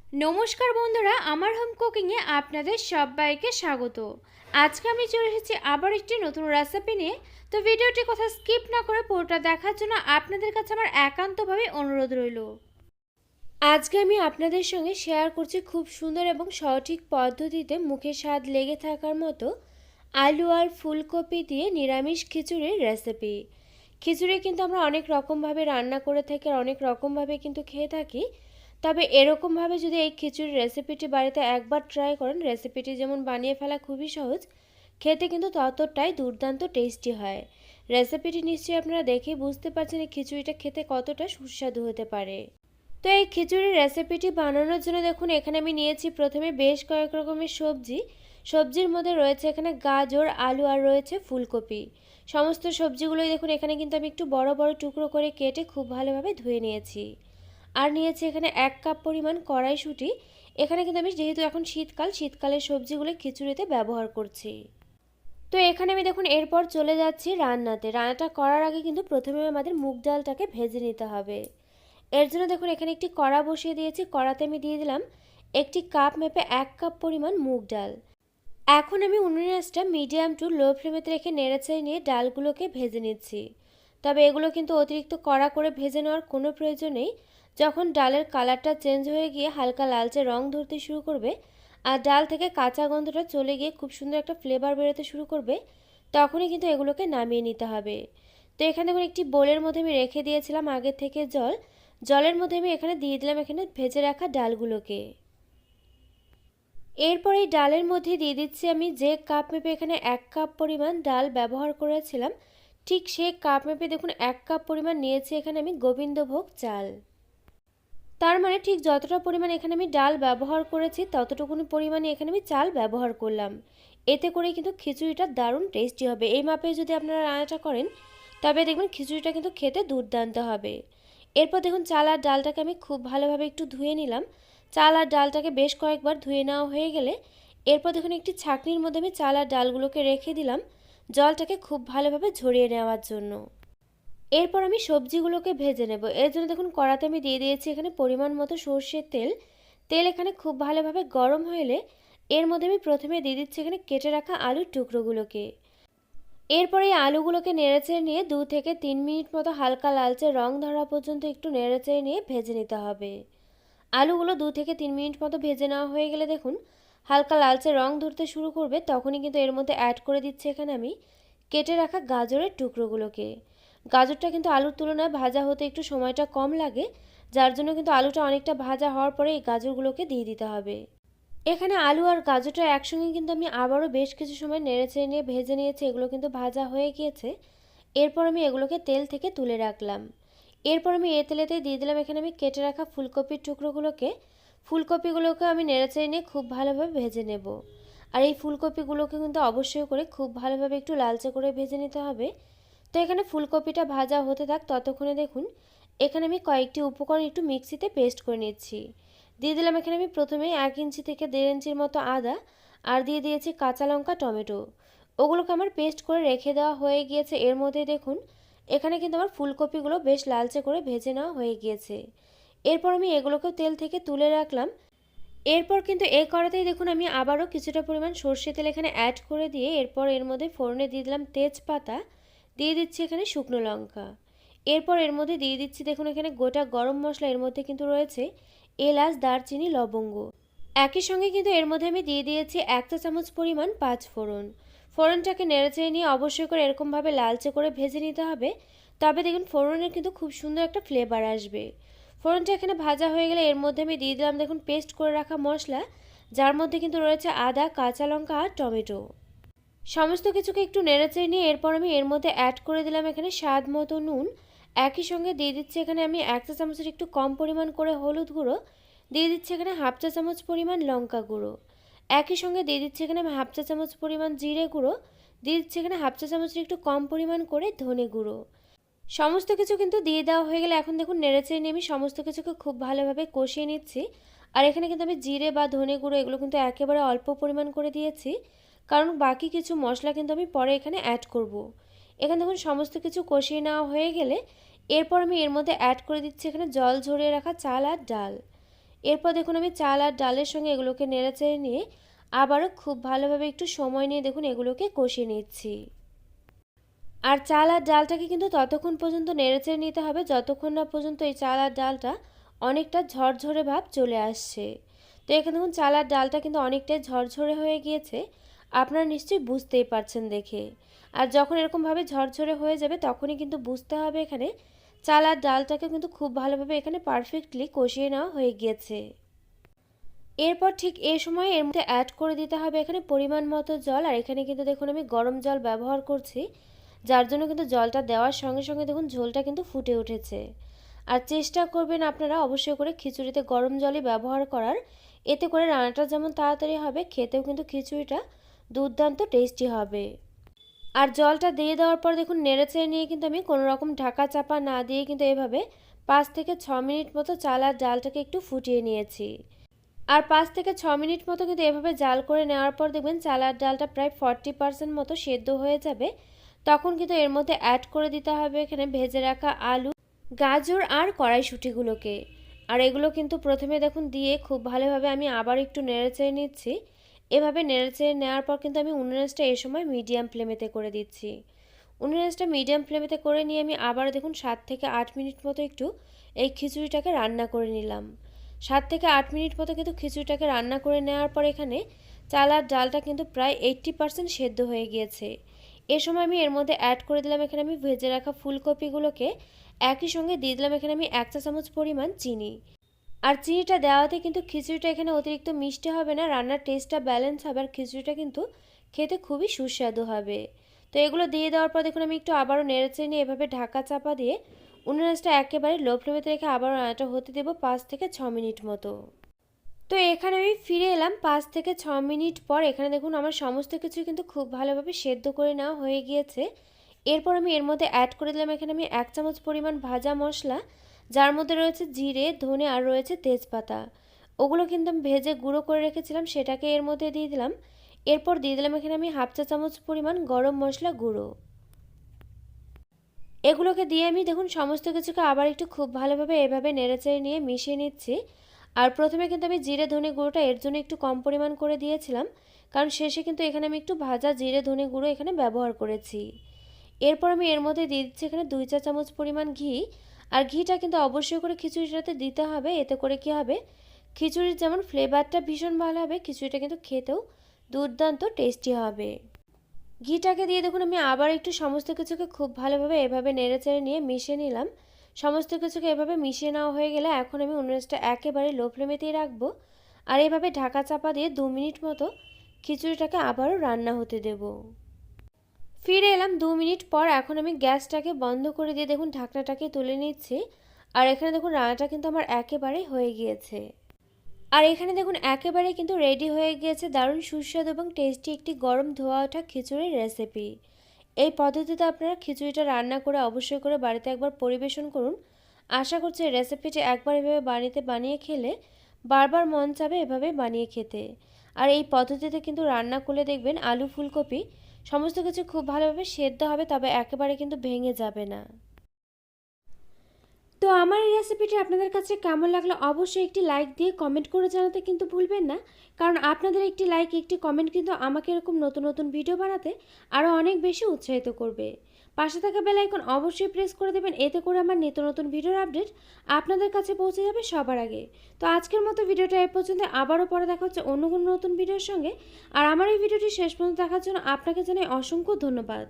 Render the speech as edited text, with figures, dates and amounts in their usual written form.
নমস্কার বন্ধুরা, আমার হোম কুকিংয়ে আপনাদের সবাইকে স্বাগত। আজকে আমি চলে এসেছি আবার একটি নতুন রেসিপি নিয়ে। তো ভিডিওটি কথা স্কিপ না করে পুরোটা দেখার জন্য আপনাদের কাছে আমার একান্তভাবে অনুরোধ রইল। আজকে আমি আপনাদের সঙ্গে শেয়ার করছি খুব সুন্দর এবং সঠিক পদ্ধতিতে মুখে স্বাদ লেগে থাকার মতো আলু আর ফুলকপি দিয়ে নিরামিষ খিচুড়ির রেসিপি। খিচুড়ি কিন্তু আমরা অনেক রকমভাবে রান্না করে থাকি আর অনেক রকমভাবে কিন্তু খেয়ে থাকি। তবে এরকমভাবে যদি এই খিচুড়ির রেসিপিটি বাড়িতে একবার ট্রাই করেন, রেসিপিটি যেমন বানিয়ে ফেলা খুবই সহজ, খেতে কিন্তু ততটাই দুর্দান্ত টেস্টি হয়। রেসিপিটি নিশ্চয়ই আপনারা দেখেই বুঝতে পারছেন এই খিচুড়িটা খেতে কতটা সুস্বাদু হতে পারে। তো এই খিচুড়ির রেসিপিটি বানানোর জন্য দেখুন এখানে আমি নিয়েছি প্রথমে বেশ কয়েক রকমের সবজি। সবজির মধ্যে রয়েছে এখানে গাজর, আলু আর রয়েছে ফুলকপি। সমস্ত সবজিগুলোই দেখুন এখানে কিন্তু আমি একটু বড় বড় টুকরো করে কেটে খুব ভালোভাবে ধুয়ে নিয়েছি। আর নিয়েছি এখানে 1 কাপ পরিমাণ কড়াইশুঁটি। এখানে কিন্তু আমি যেহেতু এখন শীতকালের সবজিগুলো খিচুড়িতে ব্যবহার করছি। তো এখানে আমি দেখুন এরপর চলে যাচ্ছি রান্নাতে। রান্নাটা করার আগে কিন্তু প্রথমে আমাদের মুগ ডালটাকে ভেজে নিতে হবে। এর জন্য দেখুন এখানে একটি কড়া বসিয়ে দিয়েছি। কড়াতে আমি দিয়ে দিলাম একটি কাপ মেপে 1 কাপ পরিমাণ মুগ ডাল। এখন আমি উনুনের আঁচটা মিডিয়াম টু লো ফ্লেমেতে রেখে নেড়েচেড়ে নিয়ে ডালগুলোকে ভেজে নিচ্ছি। তবে এগুলো কিন্তু অতিরিক্ত কড়া করে ভেজে নেওয়ার কোনো প্রয়োজন নেই। যখন ডালের কালারটা চেঞ্জ হয়ে গিয়ে হালকা লালচে রং ধরতে শুরু করবে আর ডাল থেকে কাঁচা গন্ধটা চলে গিয়ে খুব সুন্দর একটা ফ্লেভার বেরোতে শুরু করবে, তখনই কিন্তু এগুলোকে নামিয়ে নিতে হবে। তো এখানে দেখুন একটি বোলের মধ্যে আমি রেখে দিয়েছিলাম আগে থেকে জল। জলের মধ্যে আমি এখানে দিয়ে দিলাম এখানে ভেজে রাখা ডালগুলোকে। এরপর এই ডালের মধ্যে দিয়ে দিচ্ছি আমি যে কাপ মেপে এখানে 1 কাপ পরিমাণ ডাল ব্যবহার করেছিলাম, ঠিক সেই কাপ মেপে দেখুন 1 কাপ পরিমাণ নিয়েছি এখানে আমি গোবিন্দভোগ চাল। তার মানে ঠিক যতটা পরিমাণ এখানে আমি ডাল ব্যবহার করেছি ততটুকুনি পরিমাণে এখানে আমি চাল ব্যবহার করলাম। এতে করে কিন্তু খিচুড়িটা দারুণ টেস্টি হবে। এই মাপে যদি আপনারা রান্নাটা করেন তবে দেখবেন খিচুড়িটা কিন্তু খেতে দুর্দান্ত হবে। এরপর দেখুন চাল আর ডালটাকে আমি খুব ভালোভাবে একটু ধুয়ে নিলাম। চাল আর ডালটাকে বেশ কয়েকবার ধুয়ে নেওয়া হয়ে গেলে এরপর দেখুন একটি ছাঁকনির মধ্যে আমি চাল আর ডালগুলোকে রেখে দিলাম জলটাকে খুব ভালোভাবে ঝরিয়ে নেওয়ার জন্য। এরপর আমি সবজিগুলোকে ভেজে নেব। এর জন্য দেখুন কড়াতে আমি দিয়ে দিয়েছি এখানে পরিমাণ মতো সর্ষের তেল। তেল এখানে খুব ভালোভাবে গরম হলে এর মধ্যে আমি প্রথমে দিয়ে দিচ্ছি এখানে কেটে রাখা আলুর টুকরোগুলোকে। এরপর এই আলুগুলোকে নেড়েচেড়ে নিয়ে 2 থেকে 3 মিনিট মতো হালকা লালচে রং ধরা পর্যন্ত একটু নেড়েচেড়ে নিয়ে ভেজে নিতে হবে। আলুগুলো 2 থেকে 3 মিনিট মতো ভেজে নেওয়া হয়ে গেলে দেখুন হালকা লালচে রং ধরতে শুরু করবে, তখনই কিন্তু এর মধ্যে অ্যাড করে দিচ্ছি এখানে আমি কেটে রাখা গাজরের টুকরোগুলোকে। গাজরটা কিন্তু আলুর তুলনায় ভাজা হতে একটু সময়টা কম লাগে, যার জন্য কিন্তু আলুটা অনেকটা ভাজা হওয়ার পরে এই গাজরগুলোকে দিয়ে দিতে হবে। এখানে আলু আর গাজরটা একসঙ্গে কিন্তু আমি আবারও বেশ কিছু সময় নেড়েচেড়ে নিয়ে ভেজে নিয়েছি। এগুলো কিন্তু ভাজা হয়ে গিয়েছে। এরপর আমি এগুলোকে তেল থেকে তুলে রাখলাম। এরপর আমি এই তেলেতে দিয়ে দিলাম এখানে আমি কেটে রাখা ফুলকপির টুকরোগুলোকে। ফুলকপিগুলোকে আমি নেড়েচেড়ে নিয়ে খুব ভালোভাবে ভেজে নেব। আর এই ফুলকপিগুলোকে কিন্তু অবশ্যই করে খুব ভালোভাবে একটু লালচে করে ভেজে নিতে হবে। তো এখানে ফুলকপিটা ভাজা হতে থাক ততক্ষণে দেখুন এখানে আমি কয়েকটি উপকরণ একটু মিক্সিতে পেস্ট করে নিচ্ছি। দিয়ে দিলাম এখানে আমি প্রথমেই 1 ইঞ্চি থেকে 1.5 ইঞ্চির মতো আদা আর দিয়ে দিয়েছি কাঁচা লঙ্কা, টমেটো। ওগুলোকে আমার পেস্ট করে রেখে দেওয়া হয়ে গিয়েছে। এর মধ্যে দেখুন এখানে কিন্তু আমার ফুলকপিগুলো বেশ লালচে করে ভেজে নেওয়া হয়ে গিয়েছে। এরপর আমি এগুলোকেও তেল থেকে তুলে রাখলাম। এরপর কিন্তু এই কড়াতেই দেখুন আমি আবারও কিছুটা পরিমাণ সর্ষে তেল এখানে অ্যাড করে দিয়ে এরপর এর মধ্যে ফোড়নে দিয়ে দিলাম তেজপাতা, দিয়ে দিচ্ছি এখানে শুকনো লঙ্কা। এরপর এর মধ্যে দিয়ে দিচ্ছি দেখুন এখানে গোটা গরম মশলা, এর মধ্যে কিন্তু রয়েছে এলাচ, দারচিনি, লবঙ্গ। একই সঙ্গে কিন্তু এর মধ্যে আমি দিয়ে দিয়েছি 1 চা চামচ পরিমাণ পাঁচফোড়ন। ফোড়নটাকে নেড়েচেড়ে নিয়ে অবশ্যই করে এরকমভাবে লালচে করে ভেজে নিতে হবে, তবে দেখুন ফোড়নের কিন্তু খুব সুন্দর একটা ফ্লেভার আসবে। ফোড়নটা এখানে ভাজা হয়ে গেলে এর মধ্যে আমি দিয়ে দিলাম দেখুন পেস্ট করে রাখা মশলা, যার মধ্যে কিন্তু রয়েছে আদা, কাঁচা লঙ্কা আর টমেটো। সমস্ত কিছুকে একটু নেড়েচেড়ে নিয়ে এরপর আমি এর মধ্যে অ্যাড করে দিলাম এখানে স্বাদ মতো নুন। একই সঙ্গে দিয়ে দিচ্ছি এখানে আমি 1 চা চামচের একটু কম পরিমাণ করে হলুদ গুঁড়ো, দিয়ে দিচ্ছি এখানে 1/2 চা চামচ পরিমাণ লঙ্কা গুঁড়ো। একই সঙ্গে দিয়ে দিচ্ছি এখানে আমি 1/2 চা চামচ পরিমাণ জিরে গুঁড়ো, দিয়ে দিচ্ছি এখানে 1/2 চা চামচের একটু কম পরিমাণ করে ধনে গুঁড়ো। সমস্ত কিছু কিন্তু দিয়ে দেওয়া হয়ে গেলে এখন দেখুন নেড়েচেড়ে নিয়ে আমি সমস্ত কিছুকে খুব ভালোভাবে কষিয়ে নিচ্ছি। আর এখানে কিন্তু আমি জিরে বা ধনে গুঁড়ো এগুলো কিন্তু একেবারে অল্প পরিমাণ করে দিয়েছি, কারণ বাকি কিছু মশলা কিন্তু আমি পরে এখানে অ্যাড করব। এখানে দেখুন সমস্ত কিছু কষিয়ে নেওয়া হয়ে গেলে এরপর আমি এর মধ্যে অ্যাড করে দিচ্ছি এখানে জল ঝরিয়ে রাখা চাল আর ডাল। এরপর দেখুন আমি চাল আর ডালের সঙ্গে এগুলোকে নেড়েচেড়ে নিয়ে আবারও খুব ভালোভাবে একটু সময় নিয়ে দেখুন এগুলোকে কষিয়ে নিচ্ছি। আর চাল আর ডালটাকে কিন্তু ততক্ষণ পর্যন্ত নেড়েচেড়ে নিতে হবে যতক্ষণ না পর্যন্ত এই চাল আর ডালটা অনেকটা ঝরঝরে ভাব চলে আসছে। তো এখানে দেখুন চাল আর ডালটা কিন্তু অনেকটাই ঝরঝরে হয়ে গিয়েছে, আপনারা নিশ্চয়ই বুঝতেই পারছেন দেখে। আর যখন এরকমভাবে ঝরঝরে হয়ে যাবে তখনই কিন্তু বুঝতে হবে এখানে চাল আর ডালটাকে কিন্তু খুব ভালোভাবে এখানে পারফেক্টলি কষিয়ে নেওয়া হয়ে গিয়েছে। এরপর ঠিক এই সময় এর মধ্যে অ্যাড করে দিতে হবে এখানে পরিমাণ মতো জল। আর এখানে কিন্তু দেখুন আমি গরম জল ব্যবহার করছি, যার জন্য কিন্তু জলটা দেওয়ার সঙ্গে সঙ্গে দেখুন ঝোলটা কিন্তু ফুটে উঠেছে। আর চেষ্টা করবেন আপনারা অবশ্যই করে খিচুড়িতে গরম জলই ব্যবহার করার, এতে করে রান্নাটা যেমন তাড়াতাড়ি হবে, খেতেও কিন্তু খিচুড়িটা দুর্দান্ত টেস্টি হবে। আর জলটা দিয়ে দেওয়ার পর দেখুন নেড়েচেড়ে নিয়ে কিন্তু আমি কোনো রকম ঢাকা চাপা না দিয়ে কিন্তু এভাবে 5 থেকে 6 মিনিট মতো চাল আর ডালটাকে একটু ফুটিয়ে নিয়েছি। আর 5 থেকে 6 মিনিট মতো কিন্তু এভাবে জাল করে নেওয়ার পর দেখবেন চাল আর ডালটা প্রায় 40% মতো সেদ্ধ হয়ে যাবে। তখন কিন্তু এর মধ্যে অ্যাড করে দিতে হবে এখানে ভেজে রাখা আলু, গাজর আর কড়াইশুঁটিগুলোকে। আর এগুলো কিন্তু প্রথমে দেখুন দিয়ে খুব ভালোভাবে আমি আবার একটু নেড়েচেড়ে নিচ্ছি। এভাবে নেড়েচেড়ে নেওয়ার পর কিন্তু আমি উনুন আঁচটা এই সময় মিডিয়াম ফ্লেমেতে করে দিচ্ছি। উনুন আঁচটা মিডিয়াম ফ্লেমেতে করে নিয়ে আমি আবার দেখুন 7 থেকে 8 মিনিট মতো একটু এই খিচুড়িটাকে রান্না করে নিলাম। 7 থেকে 8 মিনিট মতো কিন্তু খিচুড়িটাকে রান্না করে নেওয়ার পর এখানে চাল আর ডালটা কিন্তু প্রায় 80% সেদ্ধ হয়ে গিয়েছে। এ সময় আমি এর মধ্যে অ্যাড করে দিলাম এখানে আমি ভেজে রাখা ফুলকপিগুলোকে, একই সঙ্গে দিয়ে দিলাম এখানে আমি 1 চা চামচ পরিমাণ চিনি। আর চিনিটা দেওয়াতে কিন্তু খিচুড়িটা এখানে অতিরিক্ত মিষ্টি হবে না, রান্নার টেস্টটা ব্যালেন্স হবে আর খিচুড়িটা কিন্তু খেতে খুবই সুস্বাদু হবে। তো এগুলো দিয়ে দেওয়ার পর দেখুন আমি একটু আবারও নেড়েচেড়ে নিয়ে এভাবে ঢাকা চাপা দিয়ে উনুন আঁচটা একেবারে লো ফ্লেমেতে রেখে আবারও রান্নাটা হতে দেবো 5 থেকে 6 মিনিট মতো। তো এখানে আমি ফিরে এলাম 5 থেকে 6 মিনিট পর। এখানে দেখুন আমার সমস্ত কিছু কিন্তু খুব ভালোভাবে সেদ্ধ করে নেওয়া হয়ে গিয়েছে। এরপর আমি এর মধ্যে অ্যাড করে দিলাম এখানে আমি 1 চামচ পরিমাণ ভাজা মশলা, যার মধ্যে রয়েছে জিরে, ধনে আর রয়েছে তেজপাতা। ওগুলো কিন্তু আমি ভেজে গুঁড়ো করে রেখেছিলাম, সেটাকে এর মধ্যে দিয়ে দিলাম। এরপর দিয়ে দিলাম এখানে আমি 1/2 চা চামচ পরিমাণ গরম মশলা গুঁড়ো। এগুলোকে দিয়ে আমি দেখুন সমস্ত কিছুকে আবার একটু খুব ভালোভাবে এভাবে নেড়েচেড়ে নিয়ে মিশিয়ে নিচ্ছি। আর প্রথমে কিন্তু আমি জিরে ধনে গুঁড়োটা এর জন্য একটু কম পরিমাণ করে দিয়েছিলাম, কারণ শেষে কিন্তু এখানে আমি একটু ভাজা জিরে ধনে গুঁড়ো এখানে ব্যবহার করেছি। এরপর আমি এর মধ্যে দিয়ে দিচ্ছি এখানে 2 চা চামচ পরিমাণ ঘি। আর ঘিটা কিন্তু অবশ্যই করে খিচুড়িটাতে দিতে হবে, এতে করে কি হবে খিচুড়ির যেমন ফ্লেভারটা ভীষণ ভালো হবে, খিচুড়িটা কিন্তু খেতেও দুর্দান্ত টেস্টি হবে। ঘিটাকে দিয়ে দেখুন আমি আবার একটু সমস্ত কিছুকে খুব ভালোভাবে এভাবে নেড়েচেড়ে নিয়ে মিশিয়ে নিলাম। সমস্ত কিছুকে এভাবে মিশিয়ে নেওয়া হয়ে গেলে এখন আমি উনুনটা একেবারে লো ফ্লেমেতেই রাখবো। আর এভাবে ঢাকা চাপা দিয়ে 2 মিনিট মতো খিচুড়িটাকে আবারও রান্না হতে দেব। ফিরে এলাম 2 মিনিট পর। এখন আমি গ্যাসটাকে বন্ধ করে দিয়ে দেখুন ঢাকনাটাকে তুলে নিচ্ছি। আর এখানে দেখুন রান্নাটা কিন্তু আমার একেবারেই হয়ে গিয়েছে। আর এখানে দেখুন একেবারে কিন্তু রেডি হয়ে গিয়েছে দারুণ সুস্বাদু এবং টেস্টি একটি গরম ধোয়া ওঠা খিচুড়ির রেসিপি। এই পদ্ধতিতে আপনারা খিচুড়িটা রান্না করে অবশ্যই করে বাড়িতে একবার পরিবেশন করুন। আশা করছি এই রেসিপিটি একবার এভাবে বানিয়ে খেলে বারবার মন চাবে এভাবে বানিয়ে খেতে। আর এই পদ্ধতিতে কিন্তু রান্না করলে দেখবেন আলু ফুলকপি সমস্ত কিছু খুব ভালোভাবে সেদ্ধ হবে, তবে একেবারে কিন্তু ভেঙে যাবে না। তো আমার এই রেসিপিটি আপনাদের কাছে কেমন লাগলো অবশ্যই একটি লাইক দিয়ে কমেন্ট করে জানাতে কিন্তু ভুলবেন না, কারণ আপনাদের একটি লাইক একটি কমেন্ট কিন্তু আমাকে এরকম নতুন নতুন ভিডিও বানাতে আরও অনেক বেশি উৎসাহিত করবে। পাশে থাকা বেল আইকন অবশ্যই প্রেস করে দেবেন, এতে করে আমার নিত্য নতুন ভিডিওর আপডেট আপনাদের কাছে পৌঁছে যাবে সবার আগে। তো আজকের মতো ভিডিওটা এই পর্যন্ত, আবারও পরে দেখা হচ্ছে অন্য কোনো নতুন ভিডিওর সঙ্গে। আর আমার এই ভিডিওটি শেষ পর্যন্ত দেখার জন্য আপনাকে জানাই অসংখ্য ধন্যবাদ।